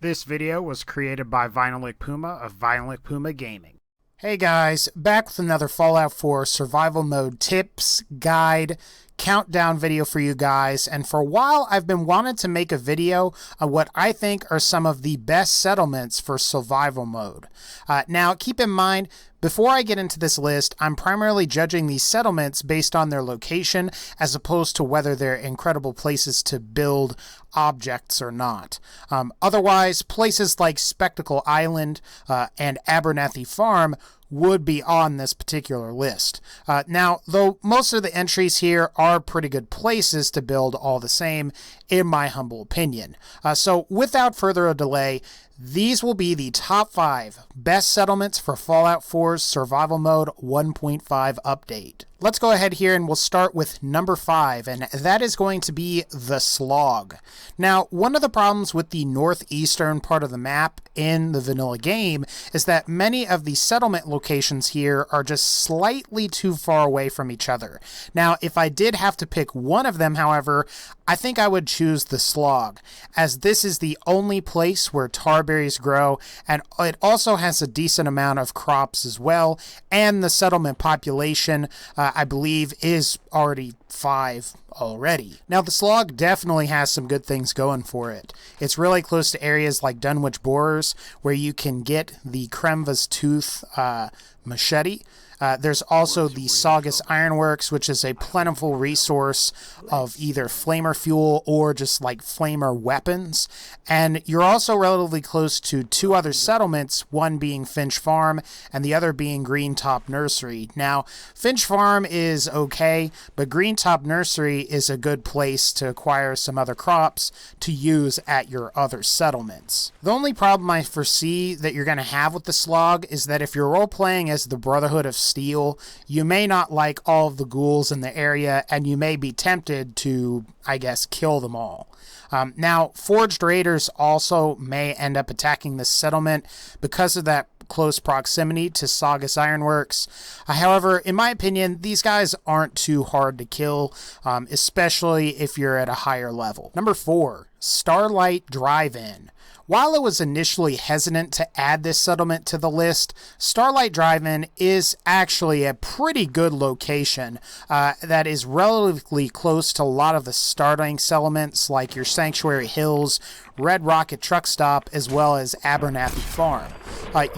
This video was created by VinylicPuma of VinylicPumaGaming. Hey guys, back with another Fallout 4 survival mode tips, guide, countdown video for you guys. And for a while, I've been wanting to make a video on what I think are some of the best settlements for survival mode. Now, keep in mind, before I get into this list, I'm primarily judging these settlements based on their location as opposed to whether they're incredible places to build objects or not. Otherwise, places like Spectacle Island and Abernathy Farm would be on this particular list. Now, though most of the entries here are pretty good places to build all the same, in my humble opinion. So without further delay, these will be the top 5 best settlements for Fallout 4's Survival Mode 1.5 update. Let's go ahead here and we'll start with number 5, and that is going to be the Slob. Now, one of the problems with the northeastern part of the map in the vanilla game is that many of the settlement locations here are just slightly too far away from each other. Now, if I did have to pick one of them, however, I think I would choose the Slob, as this is the only place where tarberries grow, and it also has a decent amount of crops as well, and the settlement population, I believe, is already 5 already. Now, the Slob definitely has some good things going for it. It's really close to areas like Dunwich Borers, where you can get the Kremva's Tooth machete. There's also the Saugus Ironworks, which is a plentiful resource of either flamer fuel or just like flamer weapons. And you're also relatively close to 2 other settlements, one being Finch Farm and the other being Greentop Nursery. Now, Finch Farm is okay, but Greentop Nursery is a good place to acquire some other crops to use at your other settlements. The only problem I foresee that you're going to have with the Slob is that if you're role-playing as the Brotherhood of Steel, you may not like all of the ghouls in the area, and you may be tempted to, I guess, kill them all. Now, Forged Raiders also may end up attacking this settlement because of that close proximity to Saugus Ironworks. However, in my opinion, these guys aren't too hard to kill, especially if you're at a higher level. Number 4, Starlight Drivein. While I was initially hesitant to add this settlement to the list, Starlight Drivein is actually a pretty good location that is relatively close to a lot of the starting settlements like your Sanctuary Hills, Red Rocket Truck Stop, as well as Abernathy Farm.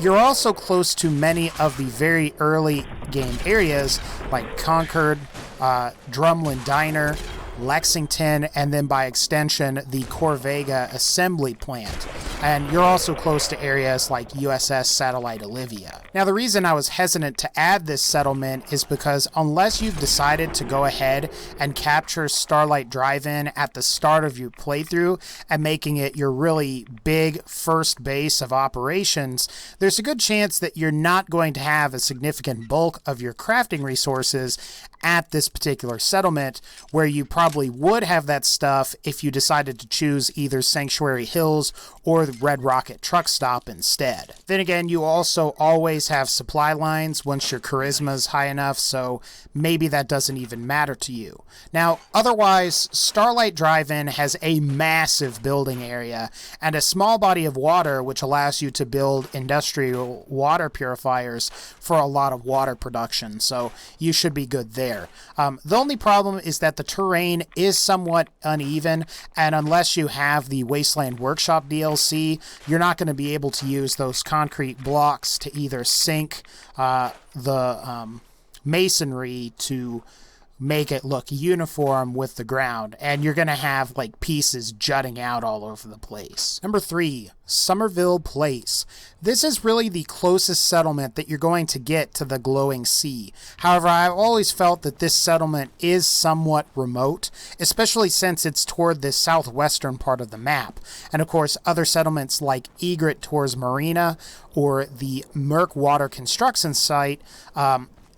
You're also close to many of the very early game areas like Concord, Drumlin Diner, Lexington, and then by extension the Corvega assembly plant. And you're also close to areas like USS Satellite Olivia. Now, the reason I was hesitant to add this settlement is because unless you've decided to go ahead and capture Starlight Drivein at the start of your playthrough and making it your really big first base of operations, there's a good chance that you're not going to have a significant bulk of your crafting resources at this particular settlement, where you probably would have that stuff if you decided to choose either Sanctuary Hills or the Red Rocket Truck Stop instead. Then again, you also always have supply lines once your charisma is high enough, so maybe that doesn't even matter to you. Now, otherwise, Starlight Drivein has a massive building area and a small body of water, which allows you to build industrial water purifiers for a lot of water production, so you should be good there. The only problem is that the terrain is somewhat uneven, and unless you have the Wasteland Workshop DLC, you're not going to be able to use those concrete blocks to either sink the masonry to make it look uniform with the ground, and you're going to have like pieces jutting out all over the place. Number 3, Somerville Place. This is really the closest settlement that you're going to get to the glowing sea. However, I've always felt that this settlement is somewhat remote, especially since it's toward the southwestern part of the map. And of course, other settlements like Egret towards Marina or the Murkwater construction site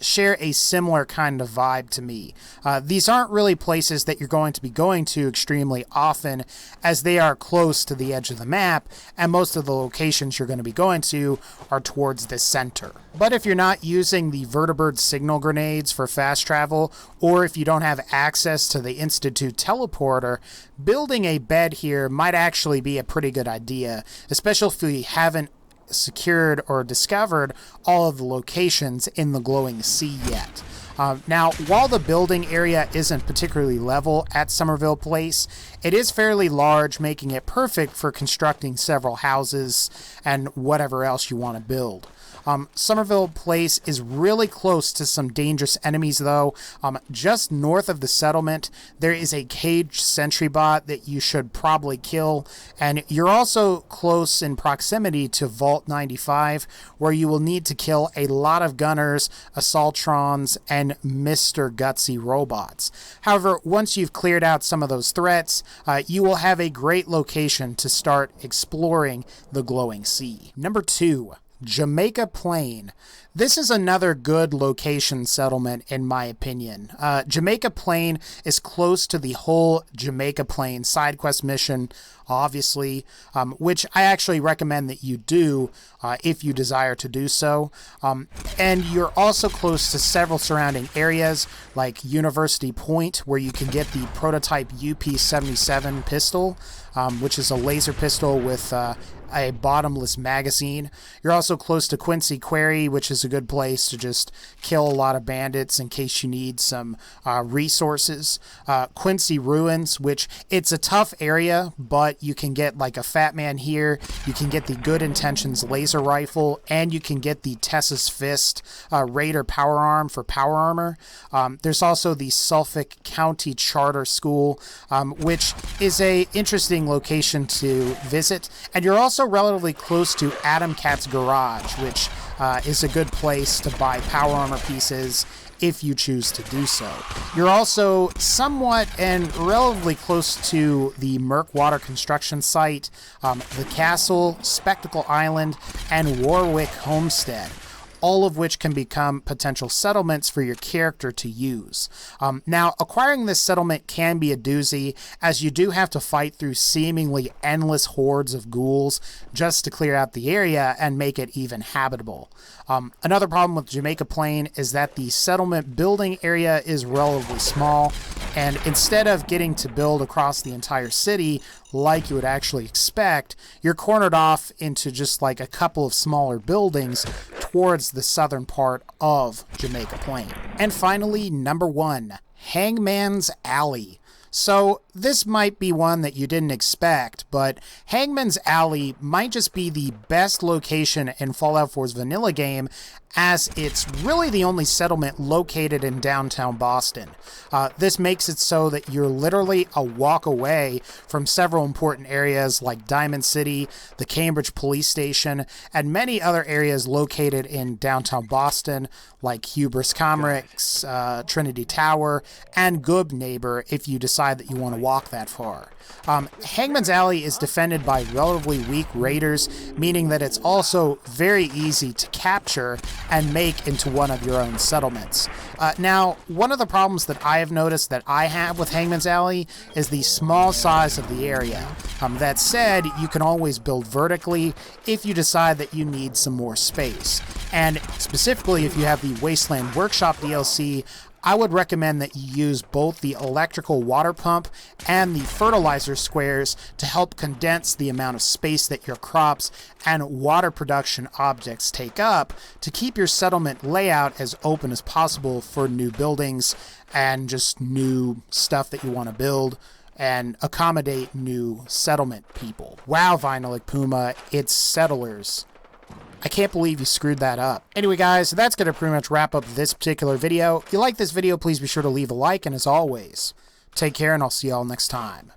share a similar kind of vibe to me. These aren't really places that you're going to be going to extremely often, as they are close to the edge of the map, and most of the locations you're going to be going to are towards the center. But if you're not using the vertibird signal grenades for fast travel, or if you don't have access to the Institute teleporter, building a bed here might actually be a pretty good idea, especially if you haven't secured or discovered all of the locations in the glowing sea yet. Now, while the building area isn't particularly level at Somerville Place, it is fairly large, making it perfect for constructing several houses and whatever else you want to build. Somerville Place is really close to some dangerous enemies, though. Just north of the settlement, there is a caged sentry bot that you should probably kill, and you're also close in proximity to Vault 95, where you will need to kill a lot of gunners, assaultrons, and Mr. Gutsy robots. However, once you've cleared out some of those threats, you will have a great location to start exploring the glowing sea. Number 2. Jamaica Plain. This is another good location settlement in my opinion. Jamaica Plain is close to the whole Jamaica Plain side quest mission, obviously, which I actually recommend that you do if you desire to do so. And you're also close to several surrounding areas like University Point, where you can get the prototype UP-77 pistol, which is a laser pistol with a bottomless magazine. You're also close to Quincy Quarry, which is a good place to just kill a lot of bandits in case you need some resources. Quincy Ruins, which it's a tough area, but you can get like a Fat Man here, you can get the Good Intentions laser rifle, and you can get the Tessa's Fist Raider power arm for power armor. There's also the Suffolk County Charter School, which is a interesting location to visit, and you're also relatively close to Adam Cat's Garage, which is a good place to buy power armor pieces if you choose to do so. You're also somewhat and relatively close to the Merkwater construction site, the castle, Spectacle Island, and Warwick Homestead, all of which can become potential settlements for your character to use. Now, acquiring this settlement can be a doozy, as you do have to fight through seemingly endless hordes of ghouls just to clear out the area and make it even habitable. Another problem with Jamaica Plain is that the settlement building area is relatively small, and instead of getting to build across the entire city like you would actually expect, you're cornered off into just like a couple of smaller buildings towards the southern part of Jamaica Plain. And finally, number 1, Hangmans Alley. So this might be one that you didn't expect, but Hangmans Alley might just be the best location in Fallout 4's vanilla game, as it's really the only settlement located in downtown Boston. This makes it so that you're literally a walk away from several important areas like Diamond City, the Cambridge Police Station, and many other areas located in downtown Boston like Hubris Comrex, Trinity Tower, and Goob Neighbor if you decide that you want to walk that far. Hangman's Alley is defended by relatively weak raiders, meaning that it's also very easy to capture and make into one of your own settlements. Now, one of the problems that I have noticed that I have with Hangman's Alley is the small size of the area. That said, you can always build vertically if you decide that you need some more space. And specifically, if you have the Wasteland Workshop DLC, I would recommend that you use both the electrical water pump and the fertilizer squares to help condense the amount of space that your crops and water production objects take up to keep your settlement layout as open as possible for new buildings and just new stuff that you want to build and accommodate new settlement people. Wow, VinylicPuma, it's settlers. I can't believe you screwed that up. Anyway, guys, that's going to pretty much wrap up this particular video. If you like this video, please be sure to leave a like, and as always, take care, and I'll see y'all next time.